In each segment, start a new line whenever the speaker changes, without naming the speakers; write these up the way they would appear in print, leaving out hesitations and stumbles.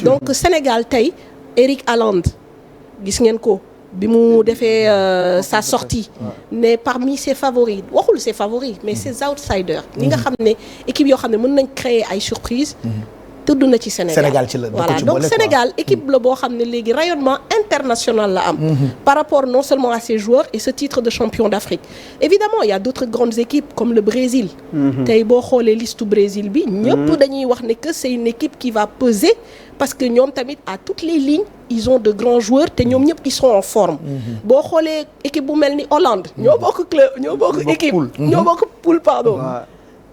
donc Sénégal tey Eric Haaland gis ngeen ko bi mu defee sa sortie ne parmi ses favoris waxul ses favoris mais ses outsiders ñi nga xam ne équipe yoo xam ne mën nañ créer ay surprises tudd na ci Sénégal
ci la
voilà donc Sénégal équipe la boo xam ne léegi rayonnement international la am par rapport non seulement à ses joueurs et ce titre de champion d'Afrique évidemment il y a d'autres grandes équipes comme le Brésil tey boo xoolee liste Brésil bi ñëpp dañuy wax ne que c'est une équipe qui va peser parce que ñoom tamit à toutes les lignes ils ont de grands joueurs te ñoom ñëpp ils sont en forme boo xoolee équipe bu mel ni Hollande ñoo bokk club ñoo bokk équipe ñoo bokk poule pardon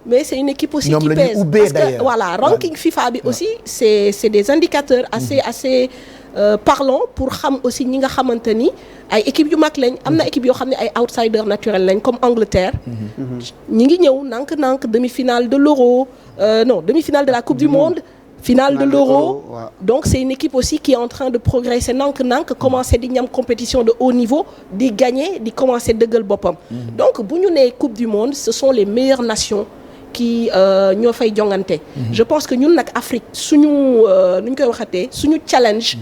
mais c'est une équipe aussi qui pèse parce que voilà ranking FIFA bi aussi c'est des indicateurs assez parlants pour xam aussi ñi nga xamante ni ay équipes yu mag lañ am na équipe yoo xam ne ay outsiders naturels lañ comme Angleterre ñi ngi ñëw nank demi-finale de l'Euro demi-finale de la Coupe du Monde finale de l'Euro donc c'est une équipe aussi qui est en train de progresser nank commencer di ñam compétition de haut niveau di gagner di commencer dëggal boppam donc bu ñu nee Coupe du Monde ce sont les meilleures nations qui ñoo fay jongante je pense que ñun nag Afrique suñu nu ñu koy waxatee suñu challenge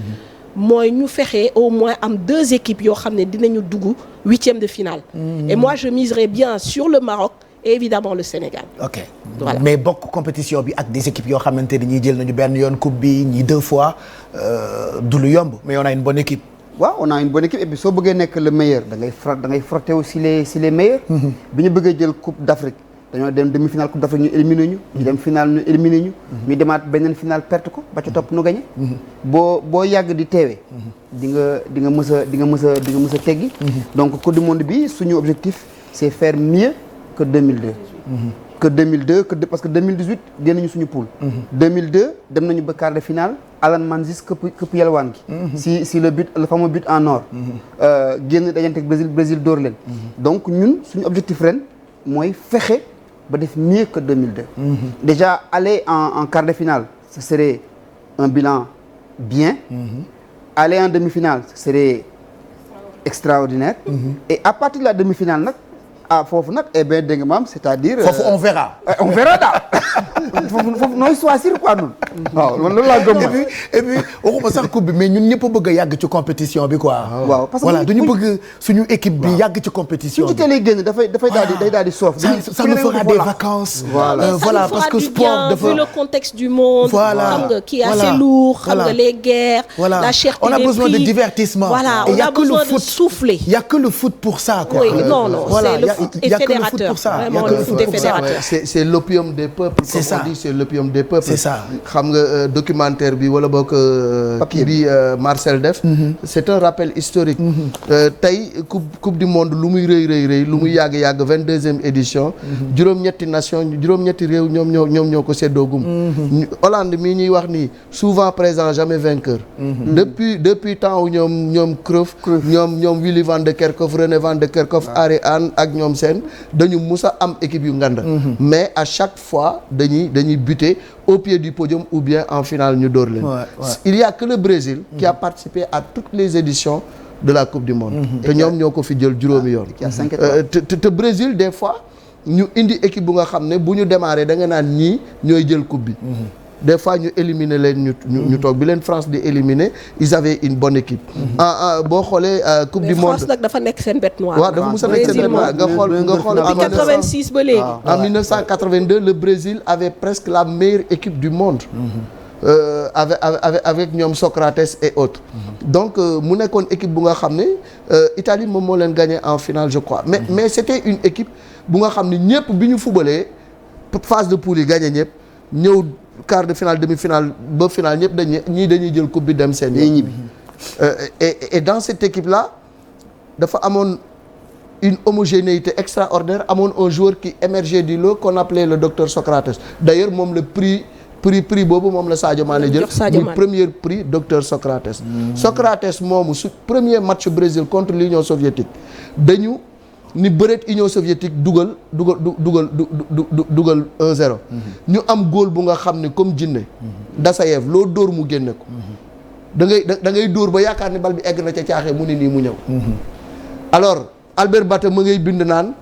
mooy ñu fexe au moins am 2 équipes yoo xam ne dinañu dugg 8e de finale et moi je miserais bien sur le Maroc et évidemment le Sénégal.
ok voilà. Mais bokk compétition bi ak des équipes yoo xamante ni ñii jël nañu benn yoon coupe bi ñii 2 fois du lu yomb mais on a une bonne équipe.
waaw on a une bonne équipe et puis soo bëggee nekk le meilleur da ngay frotter aussi les meilleurs. bi ñu bëggee jël coupe d'Afrique dañoo dem demi-finale coupe d'Afrique ñu éliminé ñu. ñu dem finale ñu éliminé ñu. ñu demaat beneen finale perte ko ba ca topp nu gagné. boo yàgg di teewee. di nga mës a teggi. donc coupe du monde bi suñu objectif c'est faire mieux que 2002. Parce que 2018 génn nañu suñu poule. 2002 dem nañu ba quart de finale Alan Manzis këpp yalwaan gi. si le fameux but en or. génn dajante ak Brésil dóor leen. donc ñun suñu objectif ren mooy fexe ba def mieux que 2002. Déjà aller en quart de finale ce serait un bilan bien. Aller en demi-finale ce serait extraordinaire. Et à partir de la demi-finale nag. foofu nag eh bien dégg nga maam c'est-à-dire.
foofu on verra.
on verra daal. foofu nooy choisir quoi ñun. waaw loolu laa gëm.
et puis waxuma sax coupe bi mais ñun ñëpp a bëgg a yàgg ci compétition bi quoi.
waaw parce que
voilà duñu bëgg suñu équipe bi yàgg ci compétition bi.
suñu ci teelee génn dafay daal di soof.
ça nous fera des vacances.
voilà
parce que sport dafa
vu le contexte du monde.
voilà
xam nga qui est assez lourd. xam nga les guerres. la cherté des prix.
on a besoin de divertissement.
voilà on a besoin de souffler.
Il y a que le foot pour ça quoi.
oui non
voilà
c'est le foot est fédérateur. Vraiment le foot est fédérateur.
C'est l'opium des peuples.
C'est ça.
Comme on dit, c'est l'opium des peuples.
C'est ça.
xam nga documentaire bi wala boog kii bi Marcel def. C'est un rappel historique. tey coupe du monde lu muy rëy lu muy yàgg 22e édition. juróom-ñetti réew ñoom ñoo ko séddoogum. Hollande mii ñuy wax nii souvent présent jamais vainqueur. depuis temps wu ñoom Cruyff. ñoom Willy van de Kerkhoff René van de Kerkhoff Harry Hahn ak ñoom seen dañu mus a am équipe yu nganda. mais à chaque fois dañuy buter au pied du podium ou bien en finale ñu dóor leen. Il y a que le Brésil qui a participé à toutes les éditions de la Coupe du Monde. te ñoom ñoo ko fi jël juróomi yoon. te Brésil des fois ñu indi équipe bu nga xam ne bu ñu démarré da nga naan ñii ñooy jël coupe bi. des fois ñu éliminer leen ñu toog bi leen France di éliminer ils avaient une bonne équipe. boo xoolee coupe du monde
France nag dafa nekk seen bête noire.
waaw dafa mos a nekk seen bête noire nga xool.
depuis 86 ba léegi.
en 1982 le Brésil avait presque la meilleure équipe du monde. avec ñoom Socrates et autres. donc mu nekkoon équipe bu nga xam ne Italie moom moo leen gagné en finale je crois mais c'était une équipe bu nga xam ne ñëpp bi ñu fubalee phase de poule yi gagné ñëpp ñëw. quart de finale demi-finale ba finale ñëpp dañuy jël coupe bi dem seen ñibbi. et dans cette équipe là dafa amoon une homogénéité extraordinaire amoon un joueur qui émergeait du lot qu'on appelait le docteur Socrates d'ailleurs moom le prix boobu moom la Sadio Mané jël muy premier prix docteur Socrates. Socrates moomu su premier match Brésil contre l'Union soviétique dañu ni bëreet Union soviétique dugal 1-0. ñu am góol bu nga xam ne comme jinne Dassayev loo dóor mu génne ko. da ngay dóor ba yaakaar ni bal bi egg na ca caaxee mu ne nii mu ñëw. alors Albert Bata ma ngay bind naan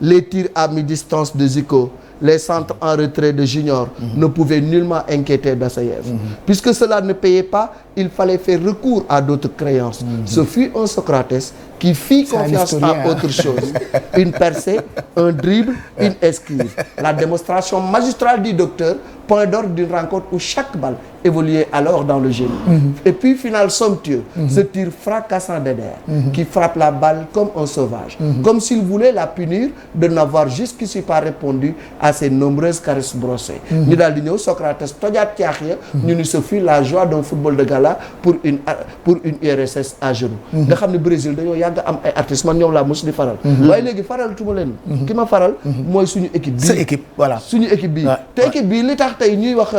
les tirs à mi-distance de Zico les centres en retrait de juniors ne pouvaient nullement inquiéter Dassaïev. Puisque cela ne payait pas, il fallait faire recours à d'autres créances. Ce fut un Socrates qui fit confiance à autre chose. Une percée, un dribble, une esquive. La démonstration magistrale du docteur, point d'ordre d'une rencontre où chaque balle évoluait alors dans le génie. Et puis, finale somptueux, ce tir fracassant d'Eder, qui frappe la balle comme un sauvage, comme s'il voulait la punir de n'avoir jusqu'ici pas répondu à ses nombreuses caresses brossées. Ñu daal di ñëw Socrates tojaat caax ya, ñu ni ce fut la joie d'un football de gala pour une URSS à genoux. Nga xam ne Brésil dañoo yàgg am ay artistes, man ñoom laa mos di faral. waaye léegi faral tuma leen. ki ma faral mooy suñu équipe bii.
sa équipe voilà.
suñu équipe bii. te équipe bii li tax tey ñuy wax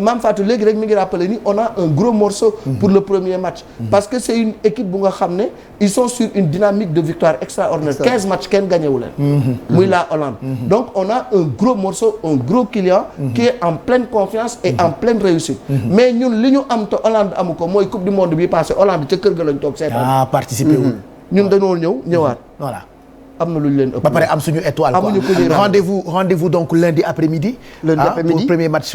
Mame Fatou léegi rek mi ngi rappelé ni on a un gros morceau pour le premier match. Parce que c'est une équipe bu nga xam ne ils sont sur une dynamique de victoire extraordinaire. 15 matchs kenn gagné wu leen. muy la Hollande. Donc on a un gros morceau, un gros client qui est en pleine confiance et en pleine réussite. Mais ñun li ñu am te Hollande amu ko mooy coupe du monde bi passé Hollande ca kër ga lañ toog seetaan.
participer wul.
ñun dañoo ñëwaat.
voilà.
am na lu ñu leen ëpp.
ba pare am suñu étoile quoi. Rendez-vous donc lundi après-midi.
Lundi après-midi
pour premier match